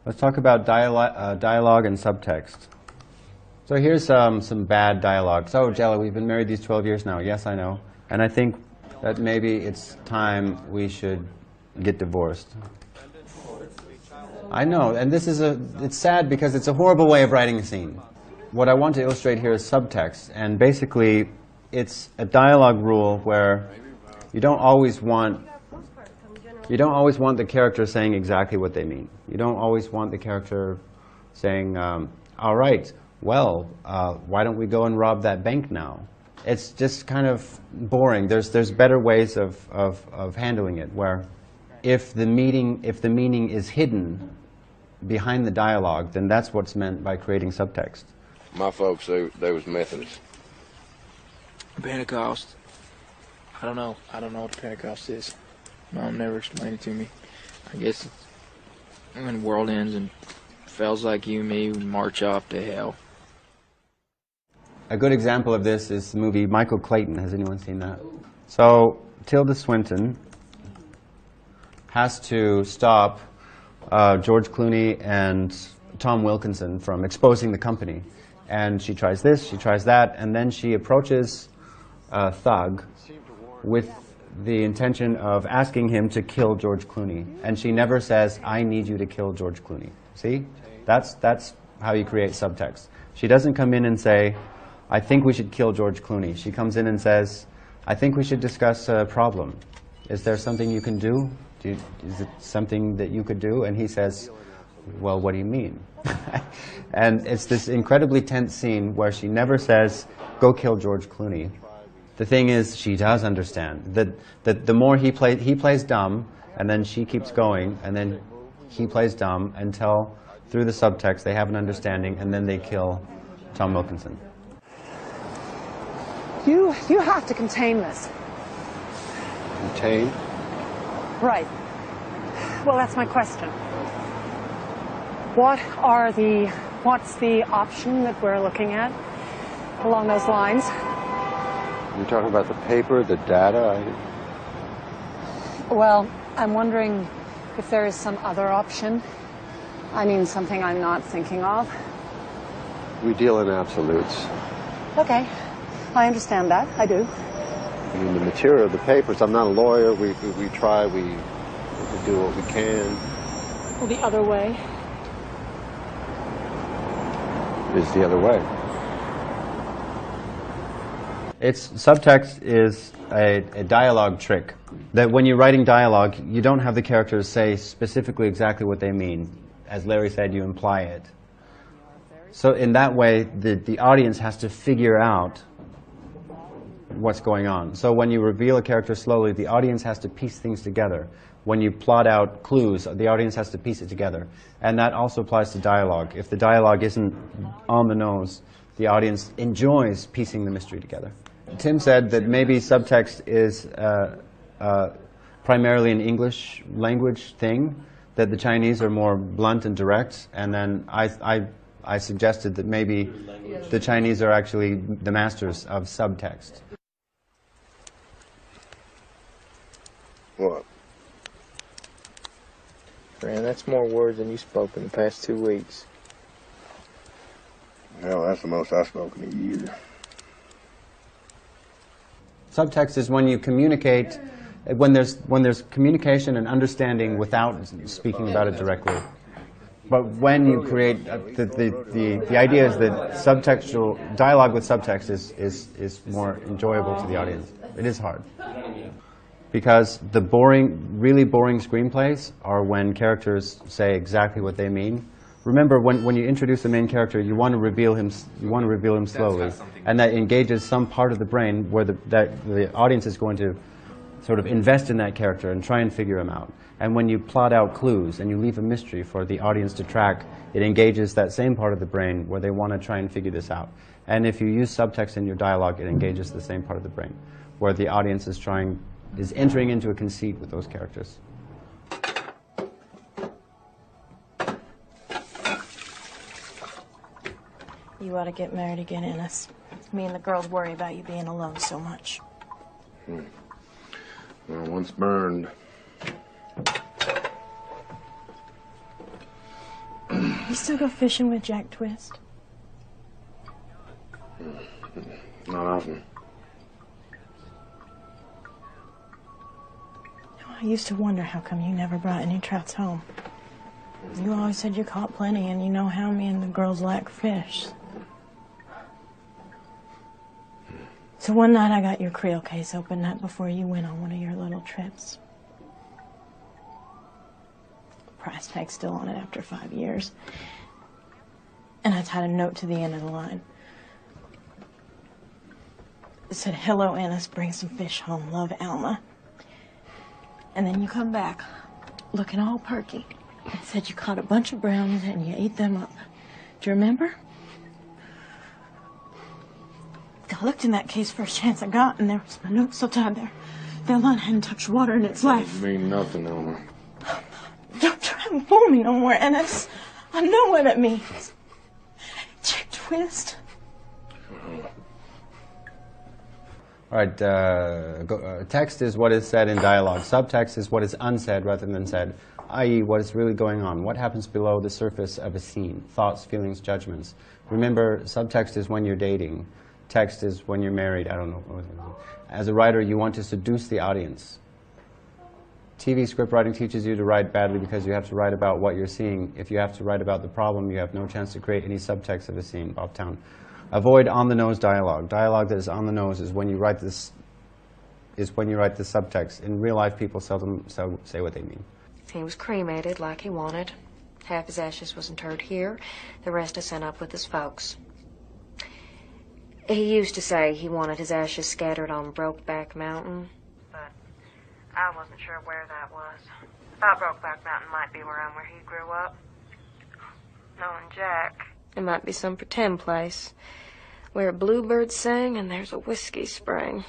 Let's talk about dialogue and subtext. So here's some bad dialogue. So, Jella, we've been married these 12 years now. Yes, I know. And I think that maybe it's time we should get divorced. I know, and it's sad because it's a horrible way of writing a scene. What I want to illustrate here is subtext, and basically it's a dialogue rule where you don't always want the character saying exactly what they mean. You don't always want the character saying, all right, well, why don't we go and rob that bank now? It's just kind of boring. There's better ways of handling it, where if the meaning is hidden behind the dialogue, then that's what's meant by creating subtext. My folks, they was Methodist. Pentecost. I don't know what a Pentecost is. Mom never explained it to me. I guess it's when the world ends and fellas like you and me march off to hell. A good example of this is the movie Michael Clayton. Has anyone seen that? So Tilda Swinton has to stop George Clooney and Tom Wilkinson from exposing the company. And she tries this, she tries that, and then she approaches a thug with the intention of asking him to kill George Clooney. And she never says, I need you to kill George Clooney. See? That's how you create subtext. She doesn't come in and say, I think we should kill George Clooney. She comes in and says, I think we should discuss a problem. Is there something you can do? Is it something that you could do? And he says, well, what do you mean? And it's this incredibly tense scene where she never says, go kill George Clooney. The thing is, she does understand that the more he plays dumb, and then she keeps going, and then he plays dumb until, through the subtext, they have an understanding, and then they kill Tom Wilkinson. You have to contain this. Contain? Right. Well, that's my question. What's the option that we're looking at along those lines? You're talking about the paper, the data? Well, I'm wondering if there is some other option. I mean, something I'm not thinking of. We deal in absolutes. Okay. I understand that. I do. I mean, the material, the papers, I'm not a lawyer. We try, we do what we can. Well, the other way is the other way. Subtext is a dialogue trick. That when you're writing dialogue, you don't have the characters say specifically exactly what they mean. As Larry said, you imply it. So in that way, the audience has to figure out what's going on. So when you reveal a character slowly, the audience has to piece things together. When you plot out clues, the audience has to piece it together. And that also applies to dialogue. If the dialogue isn't on the nose, the audience enjoys piecing the mystery together. Tim said that maybe subtext is primarily an English language thing, that the Chinese are more blunt and direct, and then I suggested that maybe the Chinese are actually the masters of subtext. What? Man, that's more words than you spoke in the past 2 weeks. Hell, that's the most I've spoken in a year. Subtext is when you communicate, when there's communication and understanding without speaking about it directly. But when you create, the idea is that subtextual dialogue with subtext is more enjoyable to the audience. It is hard. Because the really boring screenplays are when characters say exactly what they mean. Remember, when you introduce the main character, you want to reveal him slowly, and that engages some part of the brain where the audience is going to sort of invest in that character and try and figure him out. And when you plot out clues and you leave a mystery for the audience to track, it engages that same part of the brain where they want to try and figure this out. And if you use subtext in your dialogue, it engages the same part of the brain where the audience is entering into a conceit with those characters. You ought to get married again, Ennis. Me and the girls worry about you being alone so much. Well, once burned. You still go fishing with Jack Twist? Not often. I used to wonder how come you never brought any trouts home. You always said you caught plenty, and you know how me and the girls like fish. So one night I got your creel case open up before you went on one of your little trips. Price tag's still on it after 5 years. And I tied a note to the end of the line. It said, "Hello, Ennis, bring some fish home, love, Alma." And then you come back, looking all perky, and said you caught a bunch of brownies and you ate them up. Do you remember? I looked in that case first chance I got, and there was my note still tied there. That line hadn't touched water in its life. Doesn't mean nothing, Elmer. Don't try and fool me no more, Ennis. I know what it means. Jack Twist. All right, text is what is said in dialogue. Subtext is what is unsaid rather than said, i.e. what is really going on, what happens below the surface of a scene, thoughts, feelings, judgments. Remember, subtext is when you're dating. Text is when you're married. I don't know. As a writer, you want to seduce the audience. TV script writing teaches you to write badly because you have to write about what you're seeing. If you have to write about the problem, you have no chance to create any subtext of a scene. Bob Town. Avoid on-the-nose dialogue. Dialogue that is on the nose is when you write this. Is when you write the subtext. In real life, people seldom say what they mean. He was cremated like he wanted. Half his ashes was interred here. The rest I sent up with his folks. He used to say he wanted his ashes scattered on Brokeback Mountain, but I wasn't sure where that was. Thought Brokeback Mountain might be around where he grew up. Knowing Jack, it might be some pretend place where bluebirds sing and there's a whiskey spring.